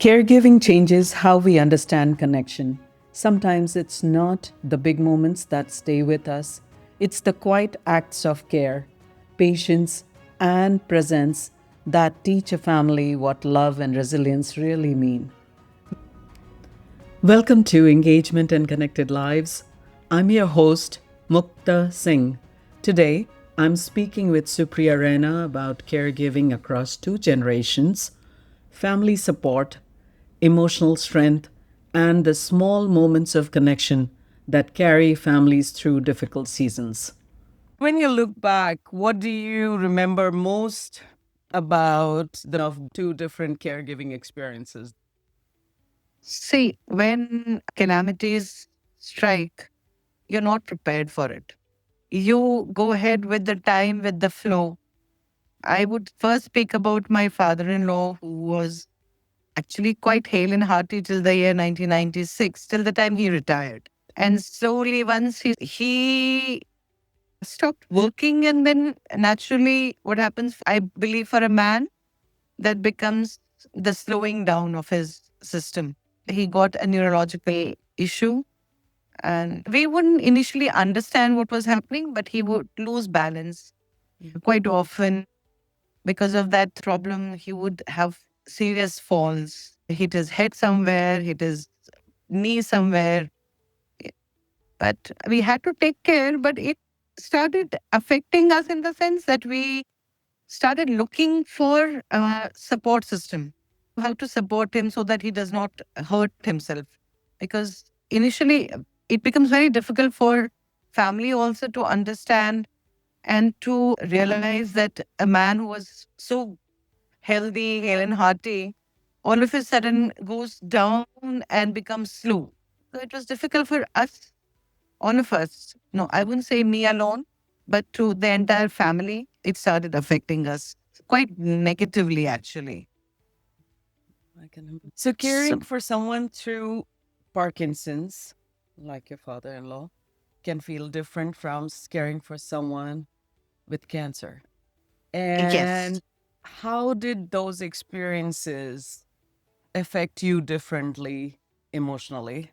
Caregiving changes how we understand connection. Sometimes it's not the big moments that stay with us, it's the quiet acts of care, patience, and presence that teach a family what love and resilience really mean. Welcome to Engagement and Connected Lives. I'm your host, Mukta Singh. Today, I'm speaking with Supriya Raina about caregiving across two generations, family support, emotional strength, and the small moments of connection that carry families through difficult seasons. When you look back, what do you remember most about the two different caregiving experiences? See, when calamities strike, you're not prepared for it. You go ahead with the time, with the flow. I would first speak about my father in law, who was actually quite hale and hearty till the year 1996, till the time he retired. And slowly, once he stopped working, and then naturally, what happens, I believe, for a man, that becomes the slowing down of his system. He got a neurological issue, and we wouldn't initially understand what was happening, but he would lose balance quite often. Because of that problem, he would have serious falls, hit his head somewhere, hit his knee somewhere. But we had to take care, but it started affecting us in the sense that we started looking for a support system, how to support him so that he does not hurt himself. Because initially, it becomes very difficult for family also to understand and to realize that a man who was so healthy, hale and hearty, all of a sudden goes down and becomes slow. So it was difficult for us, all of us. No, I wouldn't say me alone, but to the entire family, it started affecting us quite negatively, actually. So, So, caring for someone through Parkinson's, like your father in law, can feel different from caring for someone with cancer. yes. And how did those experiences affect you differently emotionally?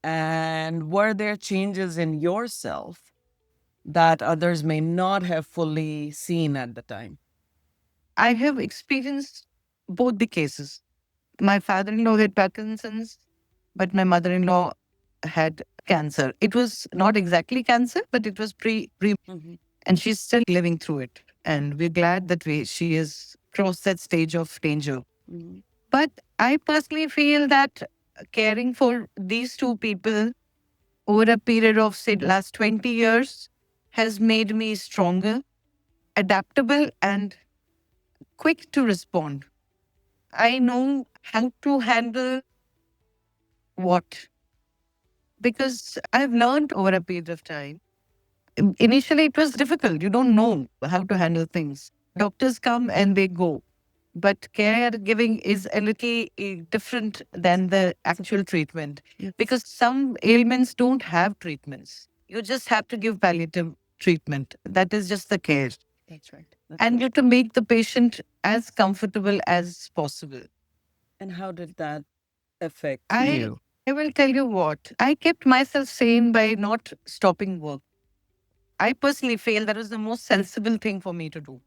And were there changes in yourself that others may not have fully seen at the time? I have experienced both the cases. My father in law had Parkinson's, but my mother in law had cancer. It was not exactly cancer, but it was pre, Mhm. and she's still living through it. And we're glad that she has crossed that stage of danger. Mhm. But I personally feel that caring for these two people over a period of, say, last 20 years has made me stronger, adaptable, and quick to respond. I know how to handle what, because I've learned over a period of time. Initially, it was difficult. You don't know how to handle things. Doctors come and they go. But caregiving is a little different than the actual treatment, because some ailments don't have treatments. You just have to give palliative treatment. That is just the care. That's right. And you have to make the patient as comfortable as possible. And how did that affect I you? I will tell you what. I kept myself sane by not stopping work. I personally feel that was the most sensible thing for me to do.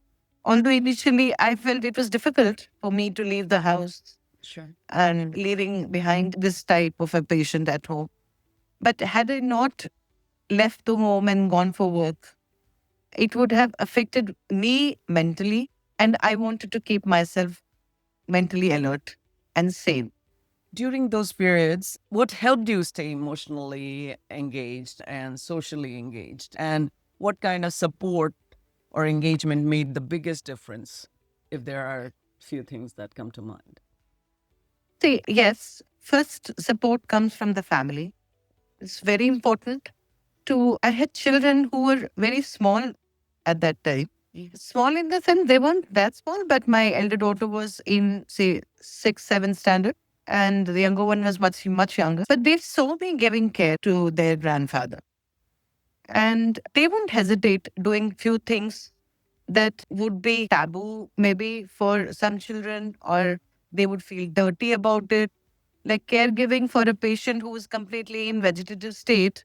Although initially I felt it was difficult for me to leave the house Sure. and leaving behind this type of a patient at home. But had I not left the home and gone for work, it would have affected me mentally. And I wanted to keep myself mentally alert and sane. During those periods, what helped you stay emotionally engaged and socially engaged? And what kind of support or engagement made the biggest difference, if there are few things that come to mind? See, yes, first support comes from the family. It's very important to, I had children who were very small at that time. Small in the sense they weren't that small, but my elder daughter was in, say, sixth, seventh standard, and the younger one was much, much younger. But they saw me giving care to their grandfather, and they won't hesitate doing few things that would be taboo, maybe for some children, or They would feel dirty about it. Like caregiving for a patient who is completely in vegetative state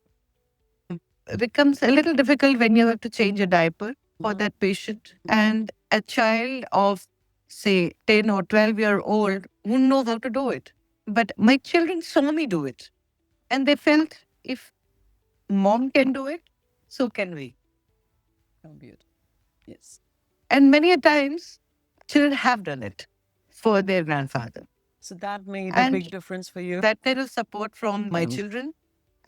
becomes a little difficult when you have to change a diaper for that patient. And a child of, say, 10 or 12-year old wouldn't know how to do it. But my children saw me do it. And they felt if mom can do it, so can we. How beautiful. Yes. And many a times, children have done it for their grandfather. So that made a And big difference for you. that kind of support from my children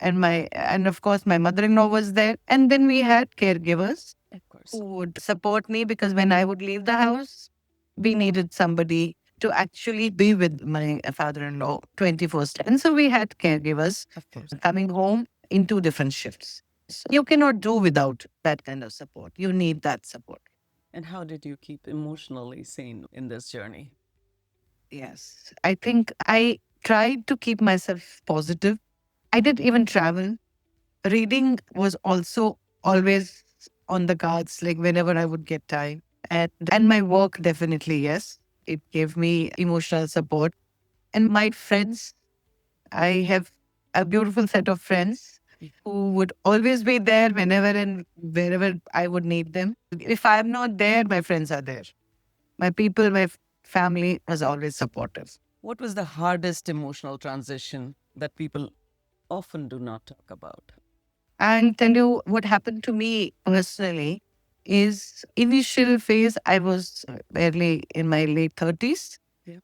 and of course my mother-in-law was there. And then we had caregivers Of course. who would support me because when I would leave the house, we needed somebody to actually be with my father-in-law 24/7. And so we had caregivers Of course. coming home in two different shifts. So you cannot do without that kind of support. You need that support. And how did you keep emotionally sane in this journey? Yes. I think I tried to keep myself positive. I did even travel. Reading was also always on the cards, like whenever I would get time. And my work, definitely, yes. It gave me emotional support. And my friends, I have a beautiful set of friends who would always be there whenever and wherever I would need them. If I'm not there, my friends are there. My people, my family was always supportive. What was the hardest emotional transition that people often do not talk about? I'll tell you what happened to me personally is initial phase, I was barely in my late 30s. Yeah.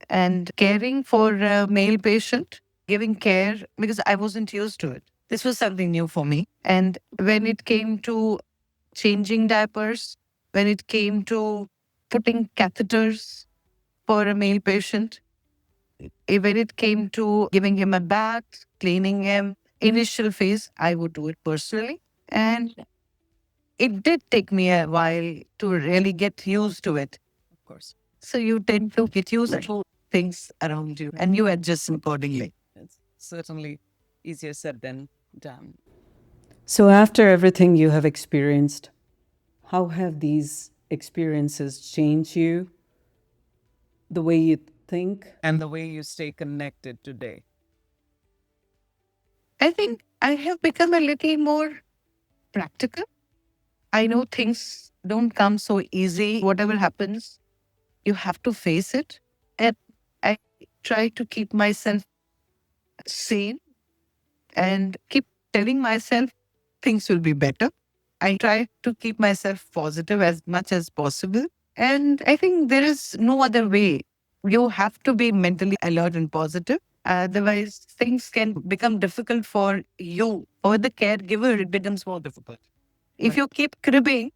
And caring for a male patient, giving care because I wasn't used to it. This was something new for me. And when it came to changing diapers, when it came to putting catheters for a male patient, when it came to giving him a bath, cleaning him, initial phase, I would do it personally. And it did take me a while to really get used to it. Of course. So you tend to get used to things around you and you adjust accordingly. It's certainly easier said than done. So, after everything you have experienced, how have these experiences changed you, the way you think, and the way you stay connected today? I think I have become a little more practical. I know things don't come so easy. Whatever happens, you have to face it. And I try to keep myself sane and keep telling myself things will be better. I try to keep myself positive as much as possible. And I think there is no other way. You have to be mentally alert and positive. Otherwise, things can become difficult for you. For the caregiver, it becomes more difficult. If you keep cribbing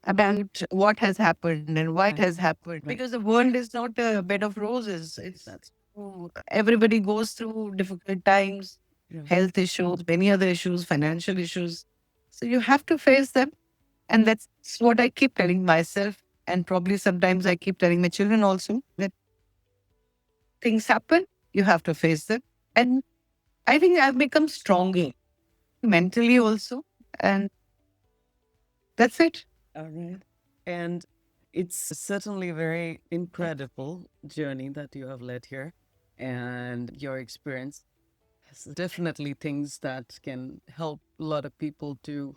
about what has happened and why it has happened, because the world is not a bed of roses. Everybody goes through difficult times, health issues, many other issues, financial issues. So you have to face them. And that's what I keep telling myself. And probably sometimes I keep telling my children also that things happen, you have to face them. And I think I've become stronger mentally also. And that's it. All right. And it's certainly a very incredible journey that you have led here. And your experience has definitely things that can help a lot of people to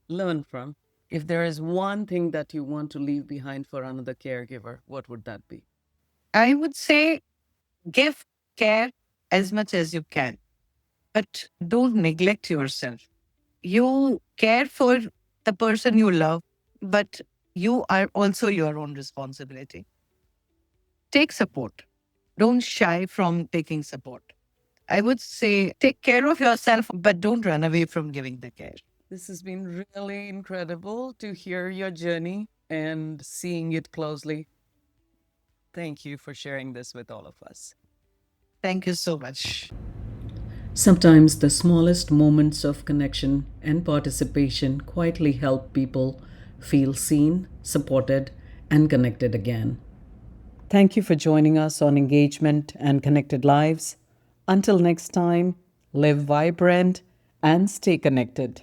learn from. If there is one thing that you want to leave behind for another caregiver, what would that be? I would say give care as much as you can, but don't neglect yourself. You care for the person you love, but you are also your own responsibility. Take support. Don't shy from taking support. I would say take care of yourself, but don't run away from giving the care. This has been really incredible to hear your journey and seeing it closely. Thank you for sharing this with all of us. Thank you so much. Sometimes the smallest moments of connection and participation quietly help people feel seen, supported, and connected again. Thank you for joining us on Engagement and Connected Lives. Until next time, live vibrant and stay connected.